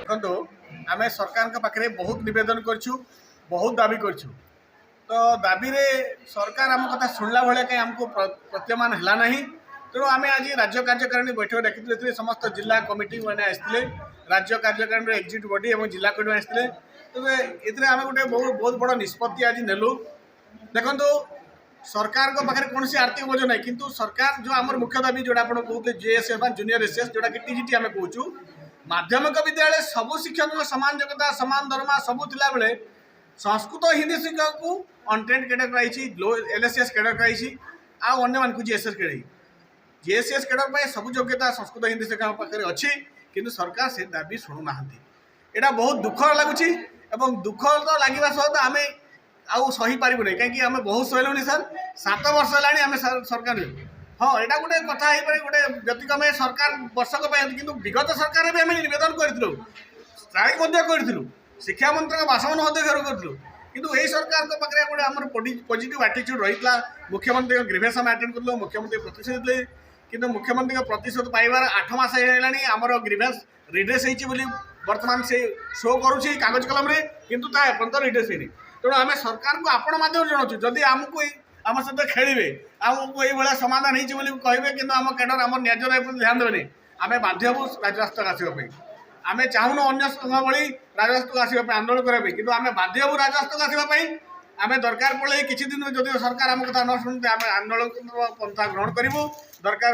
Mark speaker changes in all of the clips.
Speaker 1: देखो आम सरकार पाखे बहुत नवेदन करूँ बहुत दाबी करूँ तो दाबी रे सरकार आम कथा शुणला भाया कहीं आमको प्रत्यमान है ना तेणु आम आज राज्य कार्यकारिणी बैठक देखी समस्त जिला कमिटी मैंने आसते राज्य कार्यकारिणी एग्जीक्यूटिव बॉडी और जिला कमिटी आसते तो ये आम गोटे बहुत बड़ निष्पत्ति आज नेलु देखो सरकार को पाखे कौन आर्थिक बोझ ना किंतु सरकार जो आम मुख्य दाबी जोड़ा आप कहते जेएसएस जूनियर एसएस जोटा कि टीजीटी आम कहूँ माध्यमिक विद्यालय सबू शिक्षक सामान योग्यता सामान दरमा सबू थिला बेले संस्कृत हिंदी शिक्षक को अनट्रेंड कैडर कराई एलएसएस कैडर कराई आने जीएसएस कैडर जीएसएस कैडर पर सब योग्यता संस्कृत हिंदी शिक्षक पाखे अच्छी किंतु सरकार से दाबी शुणुना यहाँ बहुत दुख लगुच दुख तो लगे सहित आम आउ सही पारू नहीं कहीं आम बहुत सहलुनि सर 7 वर्ष है सरकार हाँ यहाँ गोटे कथा गोटे व्यतिक्रमे सरकार वर्षक कि विगत सरकार भी आम नवेदन करूँ स्ट्राइक करूँ शिक्षा मंत्री बासभवन घेर करूँ किंतु यही सरकार पाखे गोटे आम पॉजिटिव एटीट्यूड रही है मुख्यमंत्री ग्रीवेंस आम अटेंड करूँ मुख्यमंत्री प्रतिशोध देते किंतु मुख्यमंत्री प्रतिशोध पाइबार 8 मास है आमर ग्रीवेंस रिड्रेस होती बर्तमान से शो करुँच कागज कलम किंतु एपर्त रिड्रेस होनी तेणु आम सरकार को आपण माध्यम जनाऊँ जदि आमको आम सहित खेलिए आमको ये समाधान हो कहे कि आम कैडर आम न्याय ध्यान देवे आम बाध्य हूँ राजरास्ता आसवाई आम चाहून अन्य संघ भाई राजरास्ता आसवाई आंदोलन करने कि आम बाध्य हूँ राजरास्ता आसवाई आम दरकार पड़े किसी दिन जदि सरकार आम कथा न शुणते आम आंदोलन पंथा ग्रहण करूँ दरकार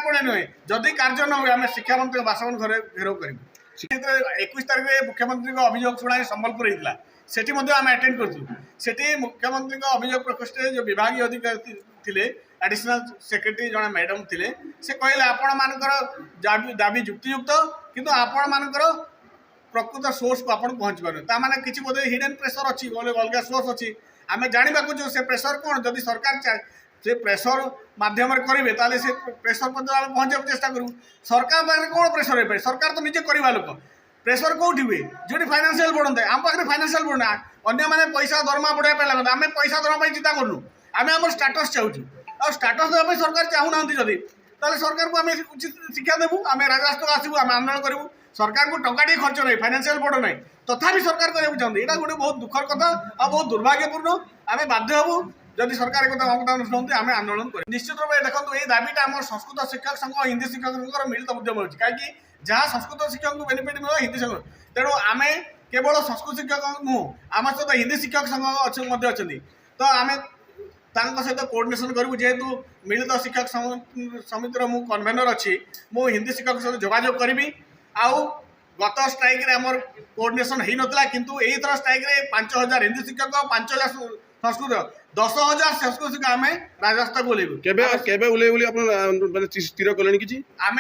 Speaker 1: पड़े नुहे जदि कार्य न हुए आम शिक्षा मंत्री बासभवन घर घेराव करूँ 21 तारीख में मुख्यमंत्री अभियोग शुणाणी संबलपुर होता सेठी आम अटेंड करूँ मुख्यमंत्री अभियोग प्रकोष्ठ जो विभाग अधिकारी थे एडिशनल सेक्रेटरी जड़े मैडम थे से कहले आपण मानकर दाबी युक्तियुक्त किंतु आपण मानकर प्रकृत सोर्स को आप पहुँच पारे किसी बोधे हिडन प्रेसर अच्छी अलग सोर्स अच्छी आम जानवा जो से प्रेसर कौन जदि सरकार से प्रेसर माध्यम करेंगे ताले से प्रेसर पहुँचा चेष्टा करूँ सरकार पाखे कौन प्रेसर हो सरकार तो निजे करवा लोक प्रेसर कौटी हुए जो फाइनान्शियल बढ़ते आम पाखे फाइनान्शियल बढ़ना अन्य मैंने पैसा दरमा बढ़ाई लगता आम पैसा दरमा चिंता करूँ आम आम स्टाटस चाहूँ और स्टाटस देवाई सरकार चाहूना जदि ताले सरकार को आम उचित शिक्षा देवु आम राजरास्ता आसबू आम आंदोलन करूँ सरकार को टंका खर्च नहीं फाइनान्शियल बढ़ नहीं तथापि सरकार करने चाहते यहाँ गोटे बहुत दुखर कथा और बहुत दुर्भाग्यपूर्ण आम बाध्य हूँ जदि सरकार कथा शुणते आम आंदोलन कर निश्चित रूप से देखो ये दाबीटा आम संस्कृत शिक्षक संघ हिंदी शिक्षक मिलित उद्यम होगी कहीं जहाँ संस्कृत शिक्षक को बेनिफिट मिले हिंदी शिक्षक तेणु आम केवल संस्कृत शिक्षक नुह आम सहित हिंदी शिक्षक संघ अच्छा तो आम सहित कोऑर्डिनेशन करूँ जेहेतु मिलित शिक्षक समितिर मु कन्वेनर अच्छी मु हिंदी शिक्षक सहित जोगाजोग करी आउ गत स्ट्राइक आमर कोऑर्डिनेशन हो नाला किंतु यही थर स्ट्राइक 5000 हिंदी शिक्षक 5000 संस्कृत 10,000 संस्कृत शिक्षक आम राजरास्ता को ओल्लैबू स्थिर कले कि आम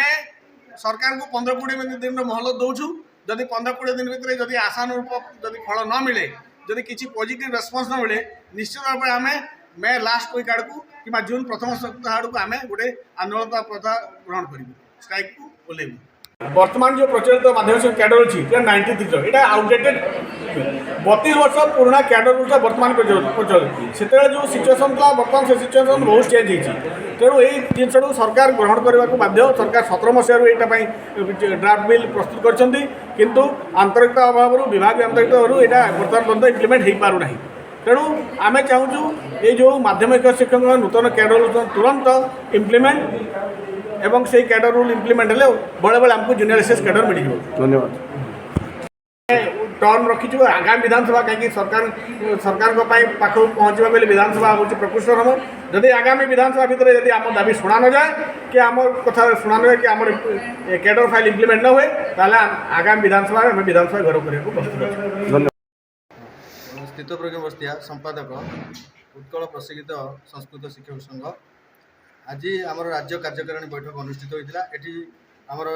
Speaker 1: सरकार को 15-20 दिन मोहलत दौचु जदि 15-20 दिन भितर जदि आशानुरूप जदि फल न मिले जदि किसी पॉजिटिव रेस्पॉन्स न मिले निश्चित भाव में आम मे लास्ट वीक आड़ को कि जून प्रथम सप्ताह आड़ को आम गोटे आंदोलन प्रथा ग्रहण करूँ स्ट्राइक को ओल्लैबू वर्तमान जो प्रचलित माध्यमिक कैडर अच्छी 93 यहाँ आउटडेटेड 32 वर्ष पुराना कैडर वर्तमान प्रचलित से जो सिचुएसन था बर्तमान से सिचुएसन बहुत चेंज होती तेणु यही जिन सरकार ग्रहण करने को बाध्य सरकार 17 मसीह यहाँ ड्राफ्ट बिल प्रस्तुत कर आंतरिकता अभाव विभाग आंतरिकता यहाँ बर्तमान पर्यटन इम्प्लीमेंट हो पारना तेणु आम चाहूँ ये जो माध्यमिक शिक्षक नूतन कैडर तुरंत इम्प्लीमेंट एवं से कैडर रूल इम्प्लीमेंट हेले बड़े बड़े आमको जूनियर एसएस कैडर मिल धन्यवाद टर्म रखीचु आगामी विधानसभा कहीं सरकार पाखक पहुँचा बेले विधानसभा हूँ प्रकृष्ट हम जदि आगामी विधानसभा भितर यदि आम दाबी शुणा न जाए कि आम कथा शुणा न जाए कि आम कैडर फाइल इम्प्लीमेंट न हुए ताले आगामी विधानसभा आम विधानसभा घर करने प्रस्तुत धन्यवाद
Speaker 2: स्थितप्रज्ञ बस्तिया संपादक उत्कल प्रशिक्षित संस्कृत शिक्षक संघ आज आम राज्य कार्यकारिणी बैठक अनुष्ठित होता ये आमर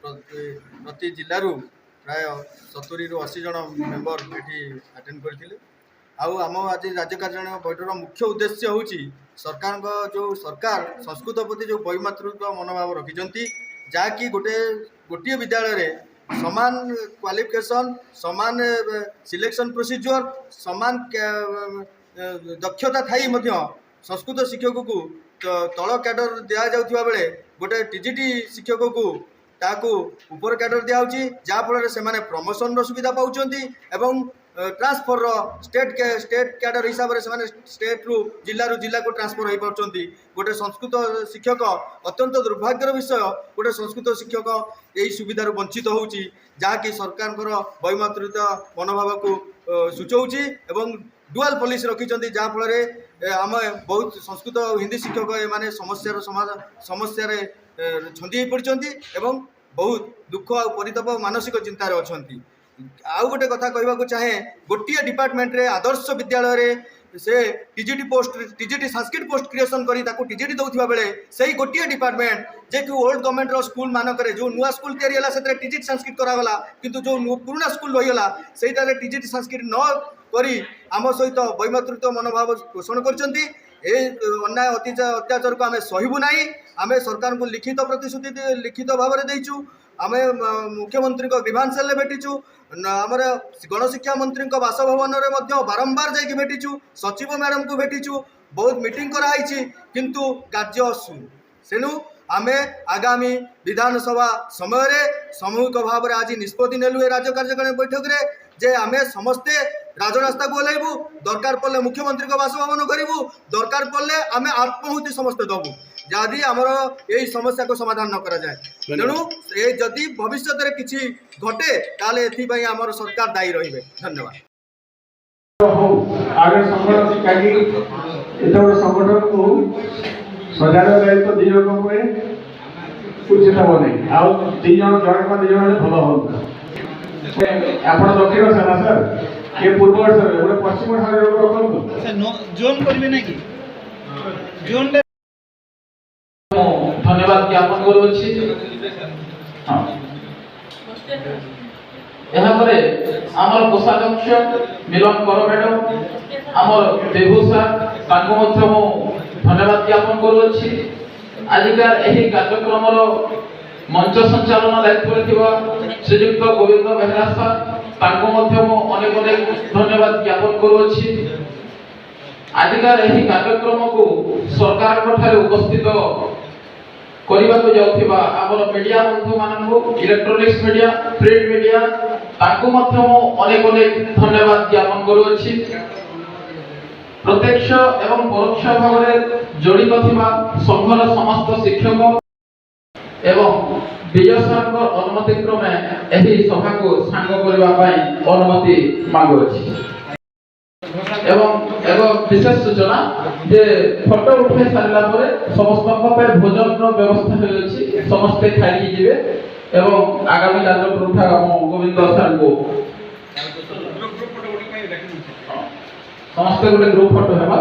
Speaker 2: प्रति जिलूर प्राय 70 ରୁ 80 जन मेम्बर ये अटेंड करते आम आज राज्य कार्यकारिणी बैठक मुख्य उद्देश्य हूँ सरकार जो सरकार संस्कृत प्रति जो वैमातृत्व मनोभाव रखिंट जहाँकि गोटे विद्यालय समान क्वालिफिकेशन समान सिलेक्शन प्रोसीजर समान दक्षता थाई संस्कृत शिक्षक को तल कैडर दि जाउथिबा बेले गोटे टीजीटी शिक्षक को ତାକୁ ଉପର କ୍ୟାଡର ଦିଆହେଉଛି, ଯାହାଫଳରେ ସେମାନେ ପ୍ରମୋସନର ସୁବିଧା ପାଉଛନ୍ତି ଏବଂ ट्रांसफर स्टेट कैडर हिसाब से स्टेट रु जिला को ट्रांसफर हो पार्टी। गोटे संस्कृत शिक्षक अत्यंत दुर्भाग्यर विषय, गोटे संस्कृत शिक्षक यही सुविधार वंचित होउची, जहाँकि सरकार वैमातृत्व मनोभाव को सूचौची एवं डुआल पुलिस रखिंट जहाँफल आम बहुत संस्कृत और हिंदी शिक्षक ये समस्या छंदी पड़ती एवं बहुत दुख और परिताप मानसिक चिंतार अच्छा। आउ गोटे कथा कहवाक चाहे, गोटे डिपार्टमेंट रे आदर्श विद्यालय रे से टीजीटी संस्कृत पोस्ट क्रिएशन करी ताको टीजीटी दउथिबा बेले सही गोटे डिपार्टमेंट जे कि ओल्ड गवर्नमेंट रो स्कूल मानक रे जो नुआ स्कूल तैयारी होला सेतरे टीजीटी संस्कृत करा गला, किंतु जो पुराना स्कूल रही गला सेटा रे टीजीटी संस्कृत न करी आम सहित वैमातृत्व मनोभाव पोषण करचंती। ए अन्याय अत्याचार को आम सहबू नहीं। आम सरकार को लिखित प्रतिश्रुति लिखित भाव में देचु। आम मुख्यमंत्री को ग्रीवांस सेल भेटिचु, आमर गणशिक्षा मंत्री बासभवन में बारंबार जाकि भेटिचु, सचिव मैडम को भेटिचु, बहुत मीटिंग कराई, किंतु कार्य सेणु आम आगामी विधानसभा समय सामूहिक भाव में आज निष्पत्ति नेलु राज्य कार्यकारिणी बैठक रे जे आम समस्ते राजरास्ता को ओह्लैबू, दरकार पड़े मुख्यमंत्री को बासभवन करूँ, दरकार पड़े आम आत्माहुति समस्ते दबू जदि आमर यही समस्या को समाधान न करा जाए। तेणु ये जदि भविष्य में किसी घटे ताले एथि आमर सरकार दायी रहिबे। धन्यवाद।
Speaker 3: आगे संगठन काकी एतबड़ संगठन को सजाड़ दायित्व दी जन उचित हम नहीं आउ दी जन जन भल हो। आप दक्षिण सेना सर ये पूर्व गोटे पश्चिम
Speaker 4: जोन करेंगे ना कि जोन
Speaker 5: धन्यवाद ज्ञापन करुच्छी। आमर कोषाध्यक्ष मिलन कर मैडम आमर देवू सार धन्यवाद ज्ञापन करुच्छी। आजिकार यही कार्यक्रम मंच संचालन दायित्व श्रीयुक्त गोविंद बेहरा सार अनेक अनेक धन्यवाद ज्ञापन करुच्छी। आजिकार यही कार्यक्रम को सरकार उपस्थित करने को जाऊथिबा आमर मीडिया बंधु मानू इलेक्ट्रोनिक्स मीडिया प्रिंट मीडिया अनेक अनेक धन्यवाद ज्ञापन करुच्छी। प्रत्यक्ष एवं परोक्ष भाव में जड़ित थिबा संघर समस्त शिक्षक एवं विजय सर अनुमति क्रमे यही सभा को सांग करने अनुमति मांगुछि। एवं एक विशेष सूचना जे फोटो उठाई सारा समस्त भोजन व्यवस्था हो समस्ते खाई जीवे एवं आगामी कार्यक्रम गोविंद सर को समस्ते गोटे ग्रुप फोटो है।